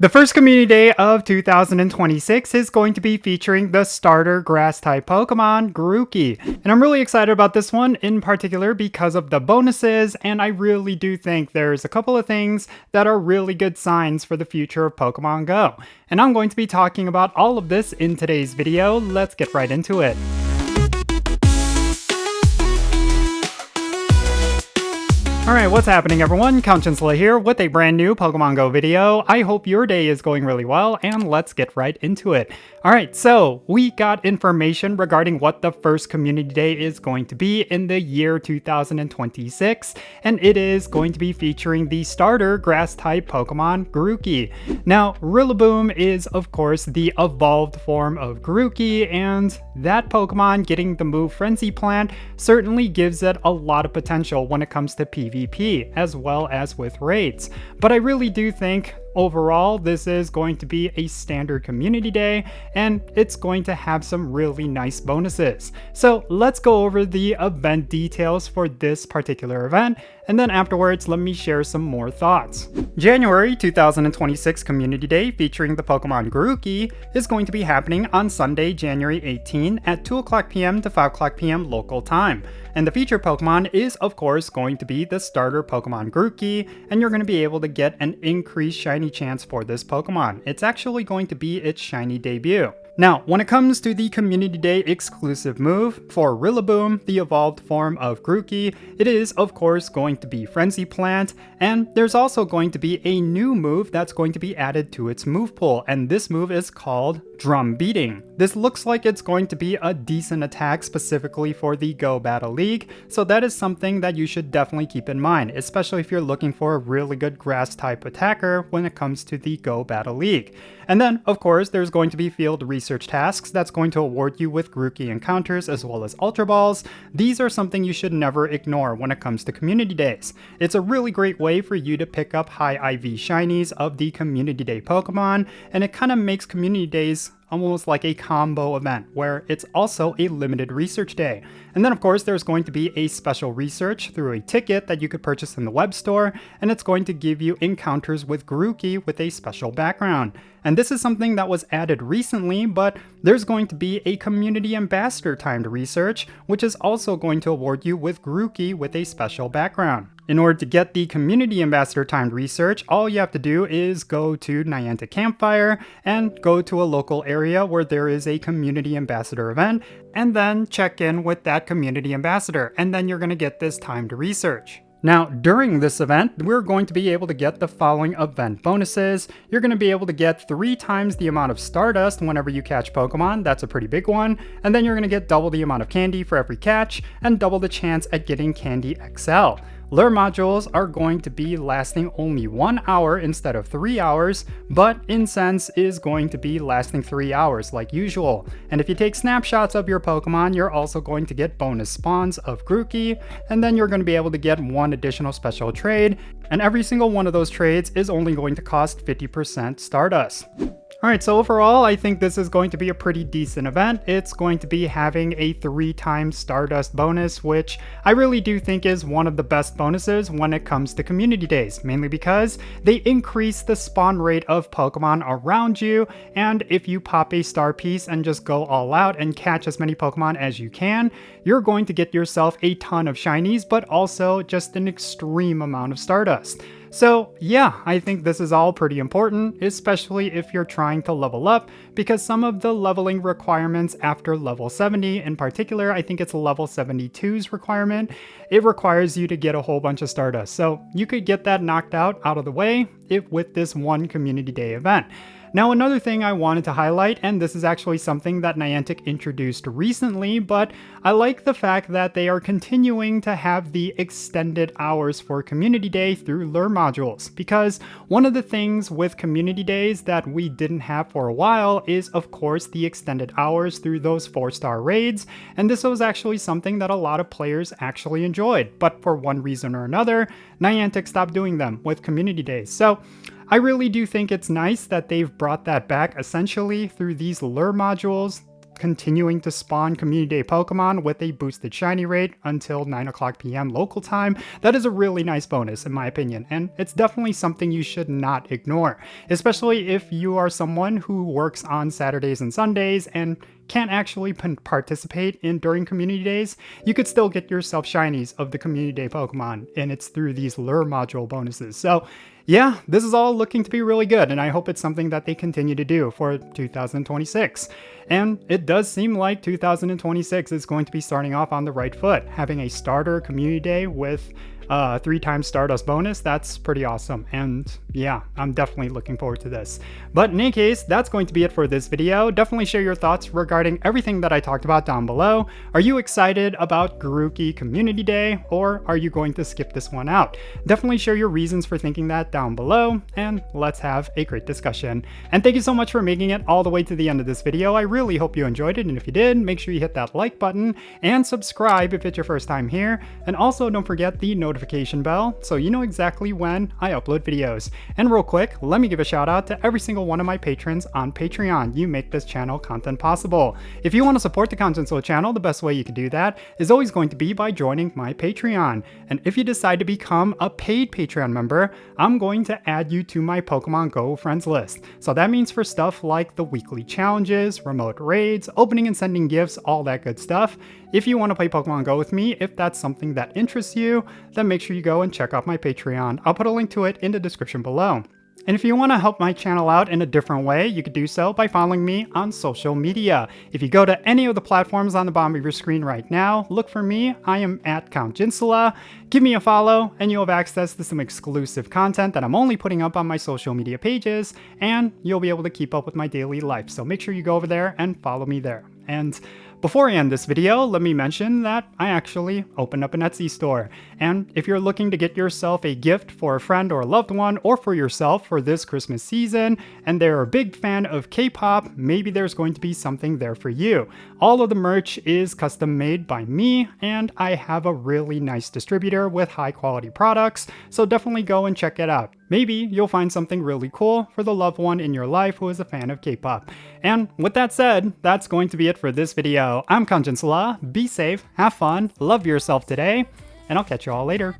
The first community day of 2026 is going to be featuring the starter grass-type Pokemon, Grookey. And I'm really excited about this one in particular because of the bonuses, and I really do think there's a couple of things that are really good signs for the future of Pokemon Go. And I'm going to be talking about all of this in today's video. Let's get right into it. Alright, what's happening everyone? Jinsula here with a brand new Pokemon Go video. I hope your day is going really well, and let's get right into it. Alright, so we got information regarding what the first community day is going to be in the year 2026, and it is going to be featuring the starter grass-type Pokemon, Grookey. Now, Rillaboom is of course the evolved form of Grookey, and that Pokemon getting the move Frenzy Plant certainly gives it a lot of potential when it comes to PvP, as well as with raids. But I really do think overall, this is going to be a standard community day, and it's going to have some really nice bonuses. So let's go over the event details for this particular event, and then afterwards, let me share some more thoughts. January 2026 Community Day featuring the Pokemon Grookey is going to be happening on Sunday, January 18 at 2 o'clock p.m. to 5 o'clock p.m. local time. And the featured Pokemon is, of course, going to be the starter Pokemon Grookey, and you're going to be able to get an increased shiny chance for this Pokemon. It's actually going to be its shiny debut. Now, when it comes to the Community Day exclusive move for Rillaboom, the evolved form of Grookey, it is of course going to be Frenzy Plant, and there's also going to be a new move that's going to be added to its move pool, and this move is called Drum Beating. This looks like it's going to be a decent attack specifically for the Go Battle League, so that is something that you should definitely keep in mind, especially if you're looking for a really good grass type attacker when it comes to the Go Battle League. And then, of course, there's going to be field research tasks that's going to award you with Grookey encounters as well as Ultra Balls. These are something you should never ignore when it comes to community days. It's a really great way for you to pick up high IV shinies of the Community Day Pokemon, and it kind of makes community days almost like a combo event where it's also a limited research day. And then of course there's going to be a special research through a ticket that you could purchase in the web store, and it's going to give you encounters with Grookey with a special background. And this is something that was added recently, but there's going to be a community ambassador timed research, which is also going to award you with Grookey with a special background. In order to get the Community Ambassador timed research, all you have to do is go to Niantic Campfire and go to a local area where there is a Community Ambassador event, and then check in with that Community Ambassador, and then you're going to get this timed research. Now, during this event, we're going to be able to get the following event bonuses. You're going to be able to get 3 times the amount of Stardust whenever you catch Pokemon. That's a pretty big one. And then you're going to get double the amount of candy for every catch, and double the chance at getting Candy XL. Lure modules are going to be lasting only 1 hour instead of 3 hours, but Incense is going to be lasting 3 hours like usual. And if you take snapshots of your Pokemon, you're also going to get bonus spawns of Grookey, and then you're going to be able to get 1 additional special trade, and every single one of those trades is only going to cost 50% Stardust. Alright, so overall, I think this is going to be a pretty decent event. It's going to be having a 3 times Stardust bonus, which I really do think is one of the best bonuses when it comes to community days, mainly because they increase the spawn rate of Pokemon around you, and if you pop a star piece and just go all out and catch as many Pokemon as you can, you're going to get yourself a ton of shinies, but also just an extreme amount of Stardust. So yeah, I think this is all pretty important, especially if you're trying to level up, because some of the leveling requirements after level 70, in particular, I think it's level 72's requirement, it requires you to get a whole bunch of Stardust. So you could get that knocked out of the way with this one Community Day event. Now, another thing I wanted to highlight, and this is actually something that Niantic introduced recently, but I like the fact that they are continuing to have the extended hours for Community Day through lure modules, because one of the things with Community Days that we didn't have for a while is, of course, the extended hours through those 4-star raids, and this was actually something that a lot of players actually enjoyed, but for one reason or another, Niantic stopped doing them with Community Days. So I really do think it's nice that they've brought that back essentially through these lure modules, continuing to spawn Community Day Pokemon with a boosted shiny rate until 9 o'clock p.m. local time. That is a really nice bonus in my opinion, and it's definitely something you should not ignore, especially if you are someone who works on Saturdays and Sundays and can't actually participate in during community days. You could still get yourself shinies of the Community Day Pokemon, and it's through these lure module bonuses. So yeah, this is all looking to be really good, and I hope it's something that they continue to do for 2026. And it does seem like 2026 is going to be starting off on the right foot. Having a starter community day with 3 times Stardust bonus, that's pretty awesome. And yeah, I'm definitely looking forward to this. But in any case, that's going to be it for this video. Definitely share your thoughts regarding everything that I talked about down below. Are you excited about Grookey Community Day, or are you going to skip this one out? Definitely share your reasons for thinking that down below, and let's have a great discussion. And thank you so much for making it all the way to the end of this video. I really hope you enjoyed it, and if you did, make sure you hit that like button and subscribe if it's your first time here. And also don't forget the notification bell so you know exactly when I upload videos. And real quick, let me give a shout out to every single one of my patrons on Patreon. You make this channel content possible. If you want to support the Jinsula channel, the best way you can do that is always going to be by joining my Patreon. And if you decide to become a paid Patreon member, I'm going to add you to my Pokemon Go friends list. So that means for stuff like the weekly challenges, remote raids, opening and sending gifts, all that good stuff. If you want to play Pokemon Go with me, if that's something that interests you, then make sure you go and check out my Patreon. I'll put a link to it in the description below. And if you want to help my channel out in a different way, you could do so by following me on social media. If you go to any of the platforms on the bottom of your screen right now, look for me. I am at Jinsula. Give me a follow, and you'll have access to some exclusive content that I'm only putting up on my social media pages, and you'll be able to keep up with my daily life. So make sure you go over there and follow me there. And before I end this video, let me mention that I actually opened up an Etsy store. And if you're looking to get yourself a gift for a friend or a loved one, or for yourself for this Christmas season, and they're a big fan of K-pop, maybe there's going to be something there for you. All of the merch is custom made by me, and I have a really nice distributor with high quality products, so definitely go and check it out. Maybe you'll find something really cool for the loved one in your life who is a fan of K-pop. And with that said, that's going to be it for this video. I'm Jinsula. Be safe, have fun, love yourself today, and I'll catch you all later.